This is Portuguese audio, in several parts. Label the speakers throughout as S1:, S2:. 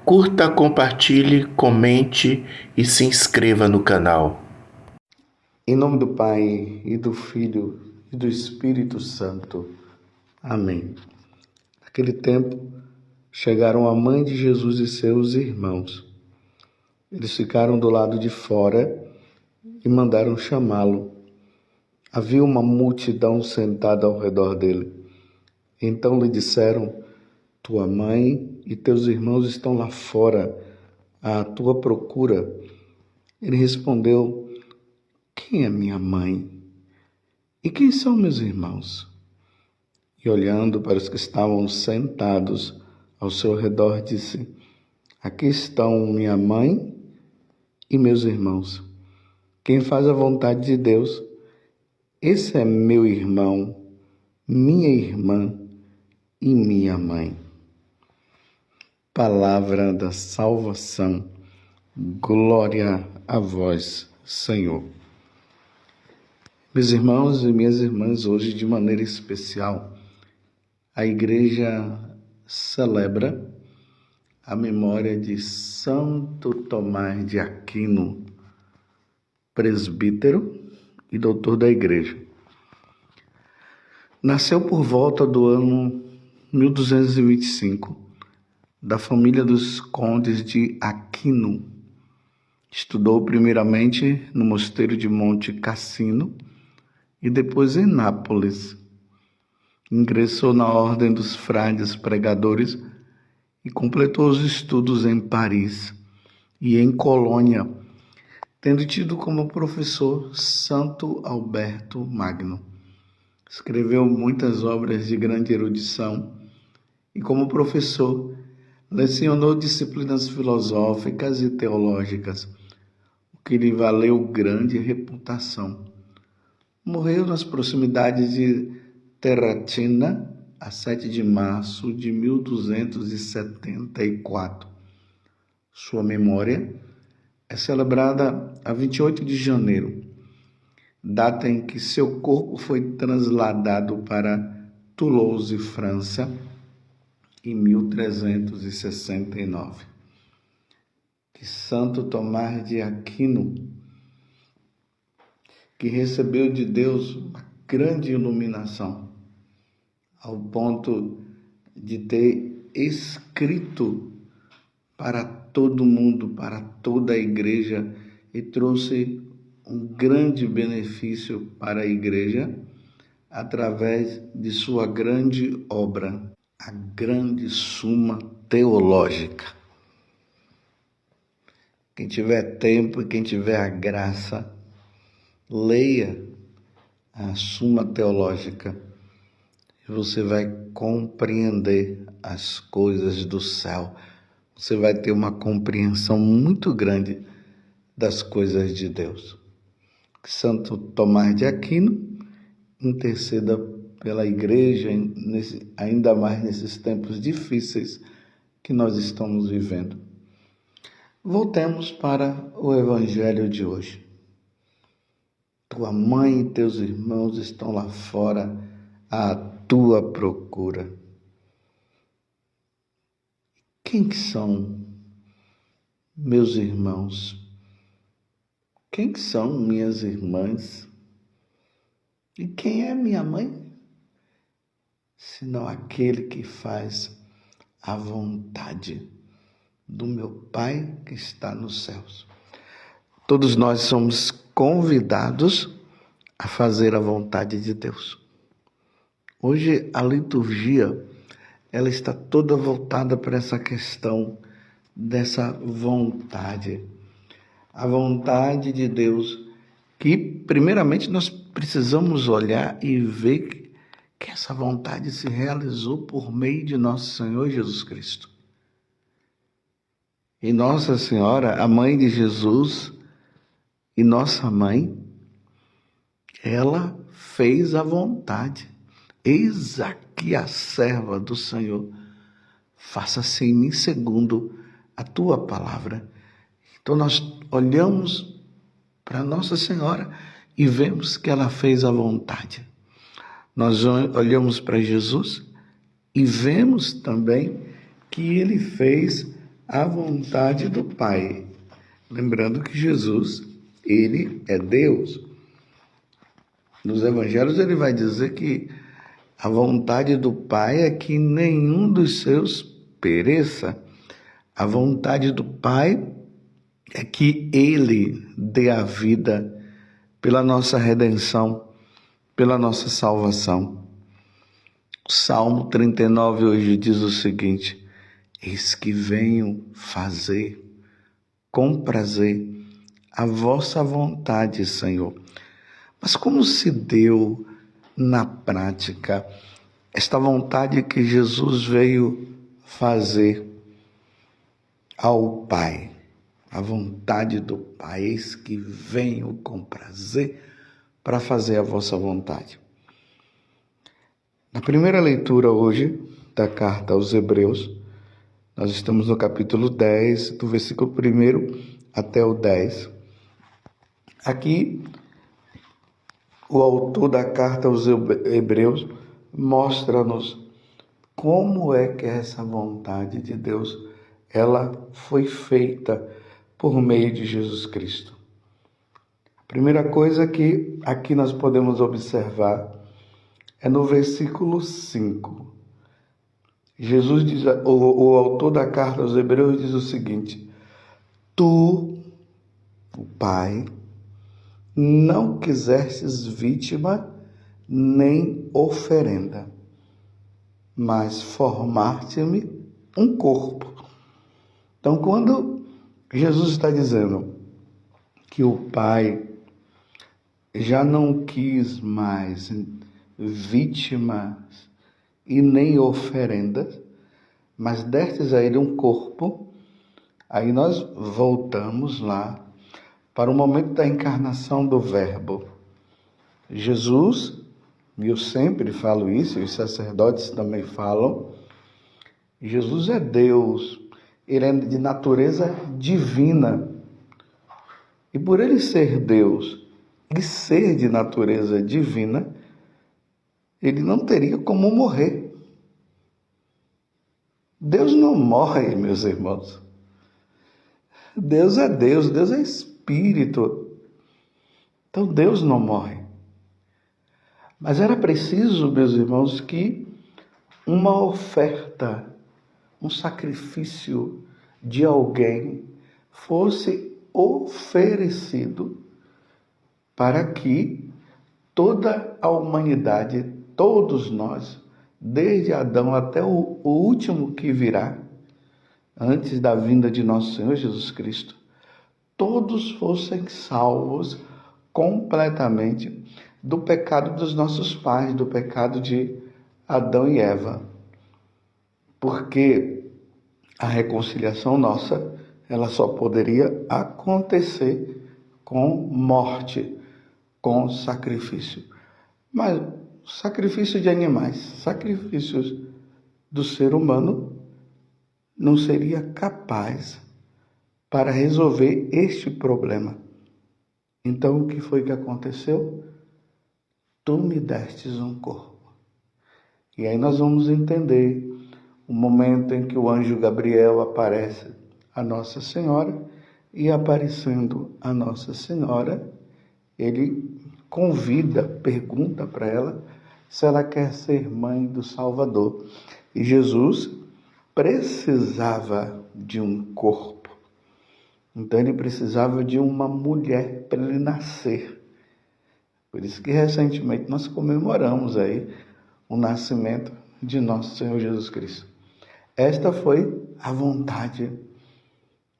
S1: Curta, compartilhe, comente e se inscreva no canal.
S2: Em nome do Pai, e do Filho, e do Espírito Santo. Amém. Naquele tempo, chegaram a mãe de Jesus e seus irmãos. Eles ficaram do lado de fora e mandaram chamá-lo. Havia uma multidão sentada ao redor dele. Então lhe disseram: tua mãe e teus irmãos estão lá fora, à tua procura. Ele respondeu: quem é minha mãe? E quem são meus irmãos? E olhando para os que estavam sentados ao seu redor, disse: aqui estão minha mãe e meus irmãos. Quem faz a vontade de Deus, esse é meu irmão, minha irmã e minha mãe. Palavra da salvação. Glória a vós, Senhor. Meus irmãos e minhas irmãs, hoje de maneira especial, a Igreja celebra a memória de Santo Tomás de Aquino, presbítero e doutor da Igreja. Nasceu por volta do ano 1225, da família dos condes de Aquino. Estudou primeiramente no mosteiro de Monte Cassino e depois em Nápoles. Ingressou na ordem dos frades pregadores e completou os estudos em Paris e em Colônia, tendo tido como professor Santo Alberto Magno. Escreveu muitas obras de grande erudição e, como professor, lecionou disciplinas filosóficas e teológicas, o que lhe valeu grande reputação. Morreu nas proximidades de Terracina, a 7 de março de 1274. Sua memória é celebrada a 28 de janeiro, data em que seu corpo foi trasladado para Toulouse, França, em 1369. Que Santo Tomás de Aquino, que recebeu de Deus uma grande iluminação, ao ponto de ter escrito para todo mundo, para toda a igreja, e trouxe um grande benefício para a igreja através de sua grande obra, a grande Suma Teológica. Quem tiver tempo e quem tiver a graça, leia a Suma Teológica e você vai compreender as coisas do céu. Você vai ter uma compreensão muito grande das coisas de Deus. Que Santo Tomás de Aquino interceda pela igreja, ainda mais nesses tempos difíceis que nós estamos vivendo. Voltemos para o Evangelho de hoje. Tua mãe e teus irmãos estão lá fora à tua procura. Quem que são meus irmãos? Quem que são minhas irmãs? E quem é minha mãe? Senão aquele que faz a vontade do meu Pai que está nos céus. Todos nós somos convidados a fazer a vontade de Deus. Hoje a liturgia, ela está toda voltada para essa questão dessa vontade. A vontade de Deus, que primeiramente nós precisamos olhar e ver que essa vontade se realizou por meio de nosso Senhor Jesus Cristo. E Nossa Senhora, a mãe de Jesus e nossa mãe, ela fez a vontade. Eis aqui a serva do Senhor, faça-se em mim segundo a tua palavra. Então nós olhamos para Nossa Senhora e vemos que ela fez a vontade. Nós olhamos para Jesus e vemos também que ele fez a vontade do Pai. Lembrando que Jesus, ele é Deus. Nos evangelhos ele vai dizer que a vontade do Pai é que nenhum dos seus pereça. A vontade do Pai é que ele dê a vida pela nossa redenção, pela nossa salvação. O Salmo 39 hoje diz o seguinte: eis que venho fazer com prazer a vossa vontade, Senhor. Mas como se deu na prática esta vontade que Jesus veio fazer ao Pai? A vontade do Pai, eis que venho com prazer para fazer a vossa vontade. Na primeira leitura hoje da carta aos Hebreus, nós estamos no capítulo 10, do versículo 1 até o 10. Aqui, o autor da carta aos Hebreus mostra-nos como é que essa vontade de Deus ela foi feita por meio de Jesus Cristo. A primeira coisa que aqui nós podemos observar é no versículo 5. Jesus diz, o autor da carta aos Hebreus diz o seguinte: tu, o Pai, não quisestes vítima nem oferenda, mas formaste-me um corpo. Então, quando Jesus está dizendo que o Pai já não quis mais vítimas e nem oferendas, mas destes a ele um corpo, aí nós voltamos lá para o momento da encarnação do Verbo. Jesus, e eu sempre falo isso, e os sacerdotes também falam, Jesus é Deus, ele é de natureza divina. E por ele ser Deus e ser de natureza divina, ele não teria como morrer. Deus não morre, meus irmãos. Deus é Deus, Deus é Espírito. Então Deus não morre. Mas era preciso, meus irmãos, que uma oferta, um sacrifício de alguém fosse oferecido para que toda a humanidade, todos nós, desde Adão até o último que virá, antes da vinda de nosso Senhor Jesus Cristo, todos fossem salvos completamente do pecado dos nossos pais, do pecado de Adão e Eva. Porque a reconciliação nossa, ela só poderia acontecer com morte, com sacrifício. Mas sacrifício de animais, sacrifícios do ser humano, não seria capaz para resolver este problema. Então, o que foi que aconteceu? Tu me destes um corpo. E aí nós vamos entender o momento em que o anjo Gabriel aparece a Nossa Senhora, e aparecendo a Nossa Senhora, ele convida, pergunta para ela se ela quer ser mãe do Salvador. E Jesus precisava de um corpo. Então ele precisava de uma mulher para ele nascer. Por isso que recentemente nós comemoramos aí o nascimento de nosso Senhor Jesus Cristo. Esta foi a vontade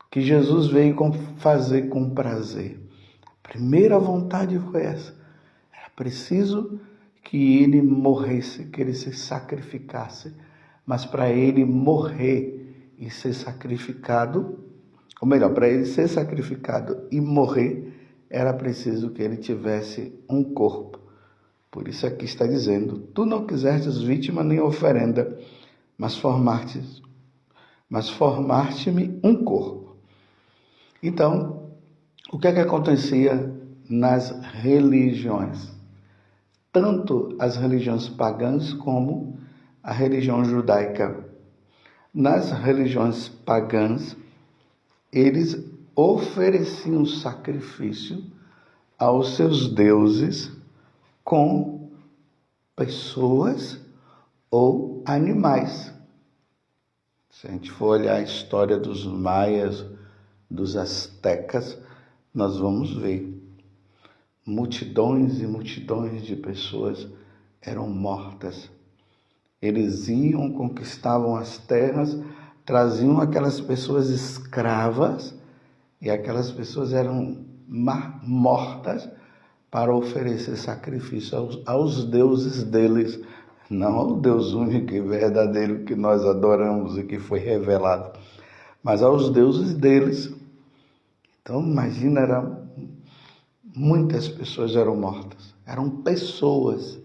S2: que Jesus veio fazer com prazer. A primeira vontade foi essa. Era preciso que ele morresse, que ele se sacrificasse. Mas para ele morrer e ser sacrificado, ou melhor, para ele ser sacrificado e morrer, era preciso que ele tivesse um corpo. Por isso aqui está dizendo: tu não quisestes vítima nem oferenda, mas formaste-me um corpo. Então, o que é que acontecia nas religiões? Tanto as religiões pagãs como a religião judaica. nas religiões pagãs, eles ofereciam sacrifício aos seus deuses com pessoas ou animais. Se a gente for olhar a história dos maias, dos astecas, nós vamos ver multidões e multidões de pessoas eram mortas. Eles iam, conquistavam as terras, traziam aquelas pessoas escravas e aquelas pessoas eram mortas para oferecer sacrifício aos deuses deles, não ao Deus único e verdadeiro que nós adoramos e que foi revelado, mas aos deuses deles. Então, imagina, muitas pessoas eram mortas, eram pessoas.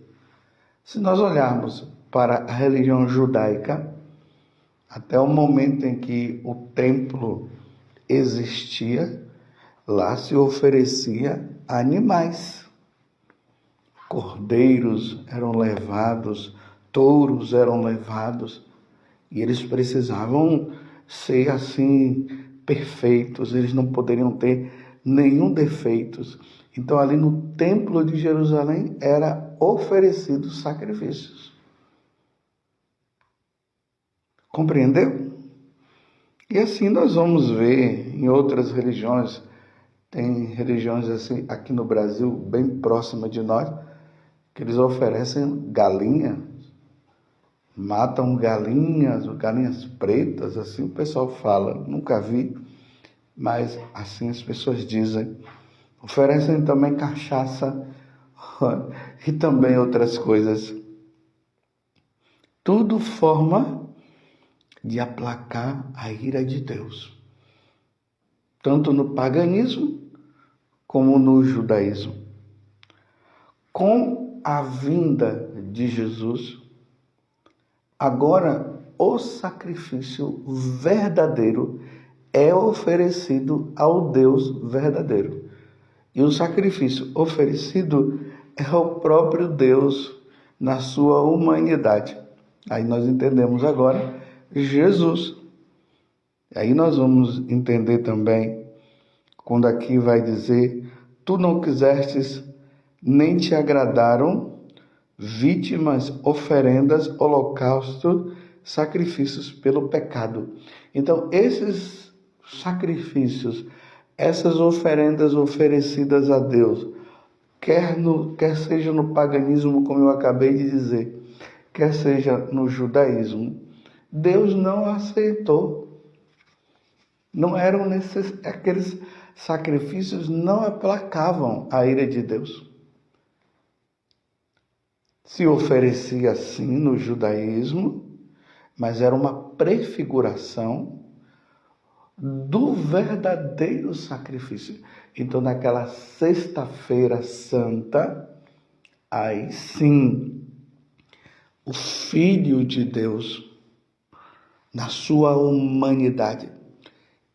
S2: Se nós olharmos para a religião judaica, até o momento em que o templo existia, lá se oferecia animais. Cordeiros eram levados, touros eram levados, e eles precisavam ser assim perfeitos, eles não poderiam ter nenhum defeito. Então ali no templo de Jerusalém era oferecido sacrifícios. Compreendeu? E assim nós vamos ver em outras religiões. Tem religiões assim aqui no Brasil, bem próxima de nós, que eles oferecem galinha, matam galinhas pretas, assim o pessoal fala, nunca vi, mas assim as pessoas dizem. Oferecem também cachaça e também outras coisas. Tudo forma de aplacar a ira de Deus, tanto no paganismo como no judaísmo. Com a vinda de Jesus, agora o sacrifício verdadeiro é oferecido ao Deus verdadeiro. E o sacrifício oferecido é o próprio Deus na sua humanidade. Aí nós entendemos agora Jesus. Aí nós vamos entender também quando aqui vai dizer: tu não quisestes nem te agradaram vítimas, oferendas, holocausto, sacrifícios pelo pecado. Então esses sacrifícios, essas oferendas oferecidas a Deus, quer seja no paganismo, como eu acabei de dizer, quer seja no judaísmo, Deus não aceitou. Não eram aqueles sacrifícios não aplacavam a ira de Deus. Se oferecia sim no judaísmo, mas era uma prefiguração do verdadeiro sacrifício. Então, naquela sexta-feira santa, aí sim, o Filho de Deus, na sua humanidade,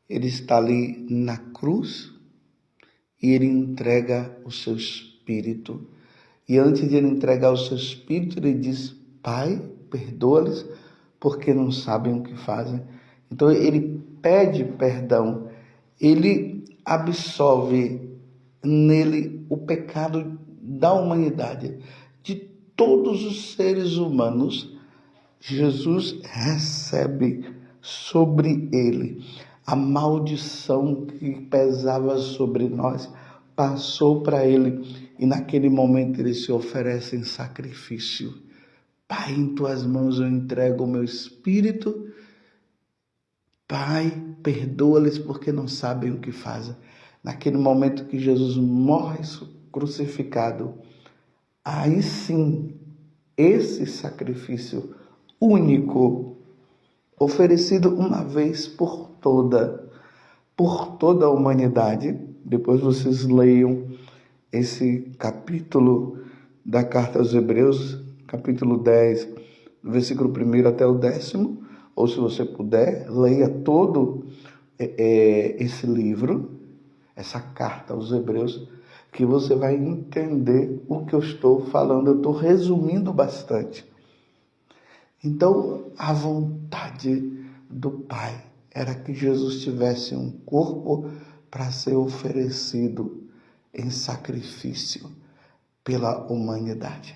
S2: ele está ali na cruz e ele entrega o seu espírito. E antes de ele entregar o seu espírito, ele diz: Pai, perdoa-lhes, porque não sabem o que fazem. Então ele pede perdão, ele absolve nele o pecado da humanidade, de todos os seres humanos. Jesus recebe sobre ele a maldição que pesava sobre nós, passou para ele, e naquele momento ele se oferece em sacrifício. Pai, em tuas mãos eu entrego o meu espírito. Pai, perdoa-lhes porque não sabem o que fazem. Naquele momento que Jesus morre crucificado, aí sim, esse sacrifício único, oferecido uma vez por toda a humanidade. Depois vocês leiam esse capítulo da carta aos Hebreus, capítulo 10, versículo 1 até o 10º, ou se você puder, leia todo esse livro, essa carta aos Hebreus, que você vai entender o que eu estou falando. Eu estou resumindo bastante. Então, a vontade do Pai era que Jesus tivesse um corpo para ser oferecido em sacrifício pela humanidade.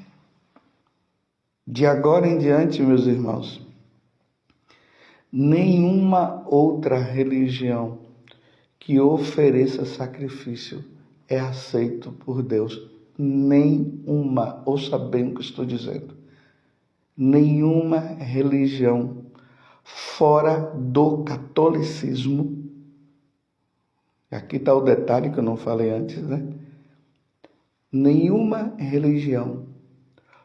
S2: De agora em diante, meus irmãos, nenhuma outra religião que ofereça sacrifício é aceito por Deus. Nenhuma, ouça bem o que estou dizendo, nenhuma religião fora do catolicismo, aqui está o detalhe que eu não falei antes, né? Nenhuma religião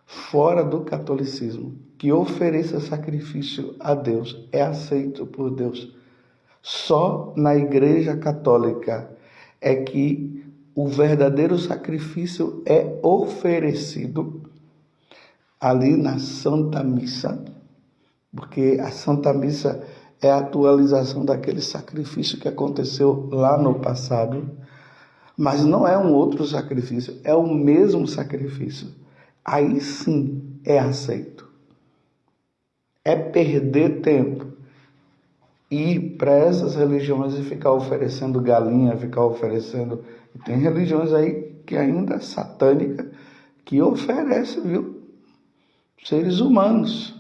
S2: fora do catolicismo que ofereça sacrifício a Deus é aceito por Deus. Só na Igreja Católica é que o verdadeiro sacrifício é oferecido ali na Santa Missa, porque a Santa Missa é a atualização daquele sacrifício que aconteceu lá no passado, mas não é um outro sacrifício, é o mesmo sacrifício. Aí sim é aceito. É perder tempo ir para essas religiões e ficar oferecendo galinha, ficar oferecendo... Tem religiões aí que ainda é satânica, que oferece, viu? Seres humanos.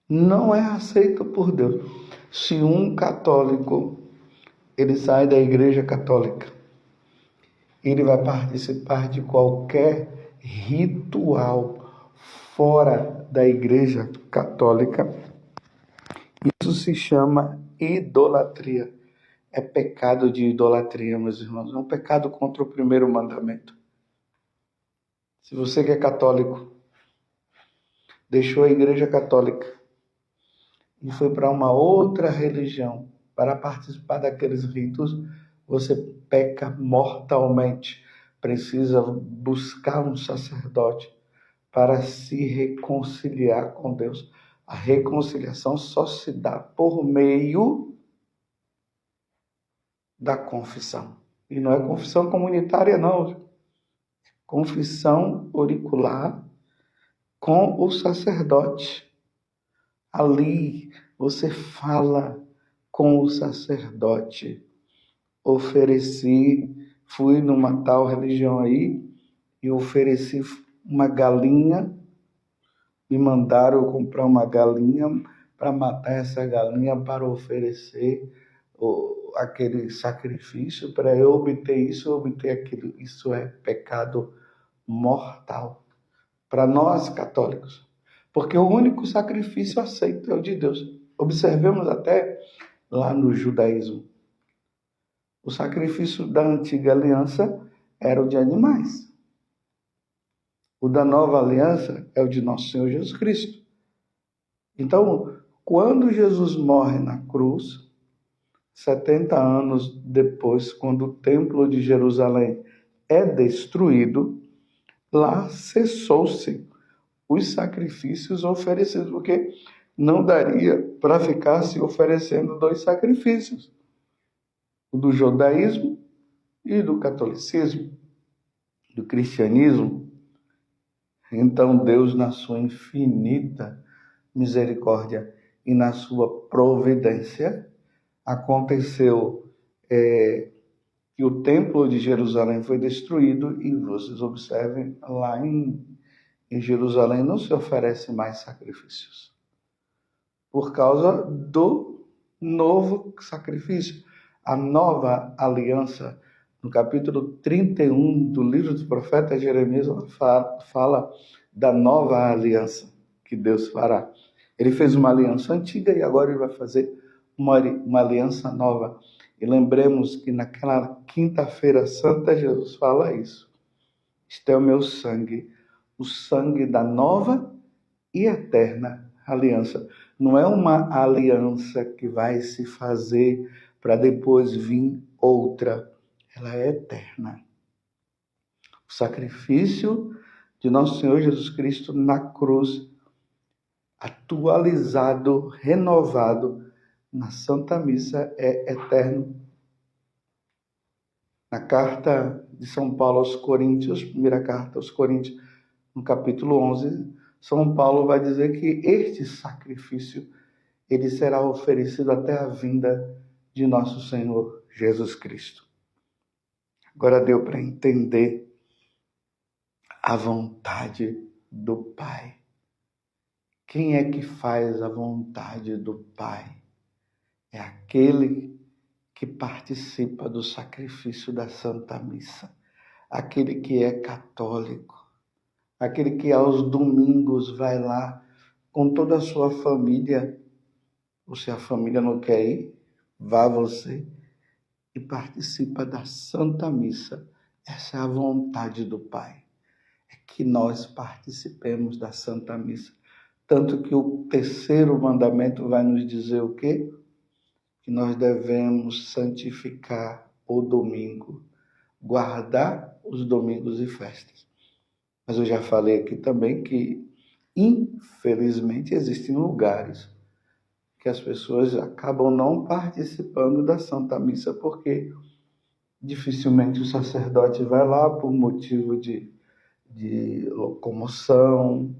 S2: Não é aceito por Deus. Se um católico, ele sai da Igreja Católica, ele vai participar de qualquer ritual fora da Igreja Católica, isso se chama idolatria. É pecado de idolatria, meus irmãos. É um pecado contra o primeiro mandamento. Se você que é católico, deixou a Igreja Católica e foi para uma outra religião para participar daqueles ritos, você peca mortalmente. Precisa buscar um sacerdote para se reconciliar com Deus. A reconciliação só se dá por meio da confissão. E não é confissão comunitária, não. Confissão auricular com o sacerdote. Ali você fala com o sacerdote. Fui numa tal religião aí e ofereci uma galinha. Me mandaram eu comprar uma galinha para matar essa galinha para oferecer aquele sacrifício, para eu obter isso, obter aquilo. Isso é pecado mortal para nós católicos, porque o único sacrifício aceito é o de Deus. Observemos até lá no judaísmo. O sacrifício da antiga aliança era o de animais. O da nova aliança é o de nosso Senhor Jesus Cristo. Então, quando Jesus morre na cruz, 70 anos depois, quando o templo de Jerusalém é destruído, lá cessou-se os sacrifícios oferecidos, porque não daria para ficar se oferecendo dois sacrifícios, o do judaísmo e do catolicismo, do cristianismo. Então Deus, na sua infinita misericórdia e na sua providência, aconteceu que o templo de Jerusalém foi destruído e vocês observem, lá em Jerusalém não se oferece mais sacrifícios por causa do novo sacrifício. A nova aliança, no capítulo 31 do livro do profeta Jeremias, fala da nova aliança que Deus fará. Ele fez uma aliança antiga e agora ele vai fazer uma aliança nova. E lembremos que naquela quinta-feira santa Jesus fala isso. Este é o meu sangue, o sangue da nova e eterna aliança. Não é uma aliança que vai se fazer para depois vir outra. Ela é eterna. O sacrifício de nosso Senhor Jesus Cristo na cruz, atualizado, renovado na Santa Missa, é eterno. Na carta de São Paulo aos Coríntios, primeira carta aos Coríntios, no capítulo 11, São Paulo vai dizer que este sacrifício ele será oferecido até a vinda de nosso Senhor Jesus Cristo. Agora deu para entender a vontade do Pai. Quem é que faz a vontade do Pai? É aquele que participa do sacrifício da Santa Missa, aquele que é católico, aquele que aos domingos vai lá com toda a sua família, ou se a família não quer ir, vá você e participa da Santa Missa. Essa é a vontade do Pai, é que nós participemos da Santa Missa. Tanto que o terceiro mandamento vai nos dizer o quê? Que nós devemos santificar o domingo, guardar os domingos e festas. Mas eu já falei aqui também que, infelizmente, existem lugares que as pessoas acabam não participando da Santa Missa, porque dificilmente o sacerdote vai lá por motivo de locomoção,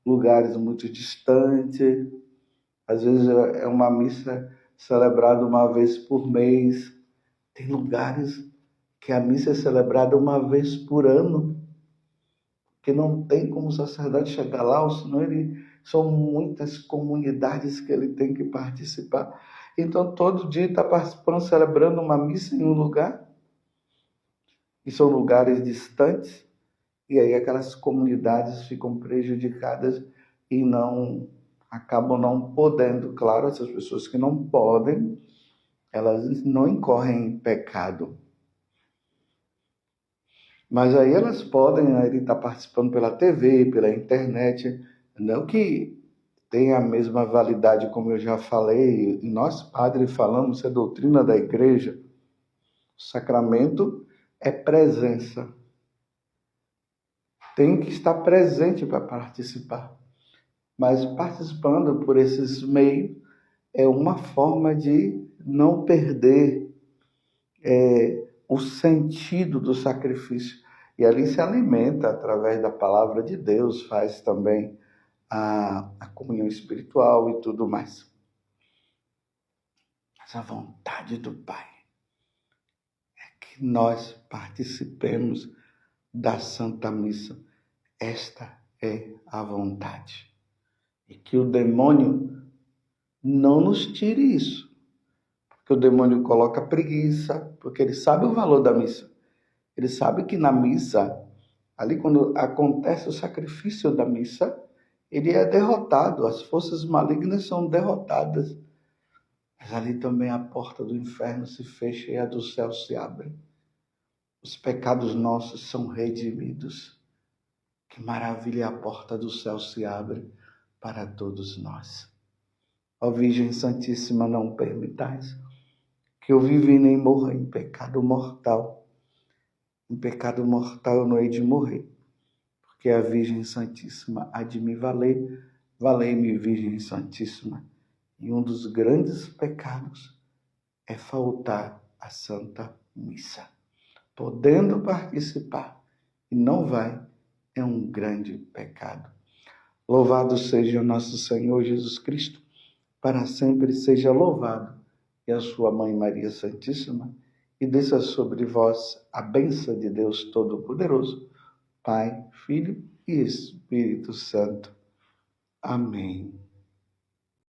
S2: lugares muito distantes. Às vezes é uma missa celebrada uma vez por mês. Tem lugares que a missa é celebrada uma vez por ano, que não tem como o sacerdote chegar lá, ou senão são muitas comunidades que ele tem que participar. Então, todo dia está participando, celebrando uma missa em um lugar, e são lugares distantes, e aí aquelas comunidades ficam prejudicadas e acabam não podendo. Claro, essas pessoas que não podem, elas não incorrem em pecado. Mas aí elas podem estar participando pela TV, pela internet, não que tenha a mesma validade, como eu já falei, e nós, padres, falamos, isso é doutrina da igreja. O sacramento é presença. Tem que estar presente para participar. Mas participando por esses meios é uma forma de não perder o sentido do sacrifício. E ali se alimenta através da palavra de Deus, faz também a comunhão espiritual e tudo mais. Mas a vontade do Pai é que nós participemos da Santa Missa. Esta é a vontade. E que o demônio não nos tire isso. Porque o demônio coloca preguiça, porque ele sabe o valor da missa. Ele sabe que na missa, ali quando acontece o sacrifício da missa, ele é derrotado, as forças malignas são derrotadas. Mas ali também a porta do inferno se fecha e a do céu se abre. Os pecados nossos são redimidos. Que maravilha, a porta do céu se abre para todos nós. Ó Virgem Santíssima, não permitais que eu viva e nem morra em pecado mortal. Em pecado mortal eu não hei de morrer, porque a Virgem Santíssima há de me valer. Valei-me, Virgem Santíssima. E um dos grandes pecados é faltar à Santa Missa. Podendo participar e não vai, é um grande pecado. Louvado seja o nosso Senhor Jesus Cristo, para sempre seja louvado, e a sua Mãe Maria Santíssima, e desça sobre vós a bênção de Deus Todo-Poderoso, Pai, Filho e Espírito Santo. Amém.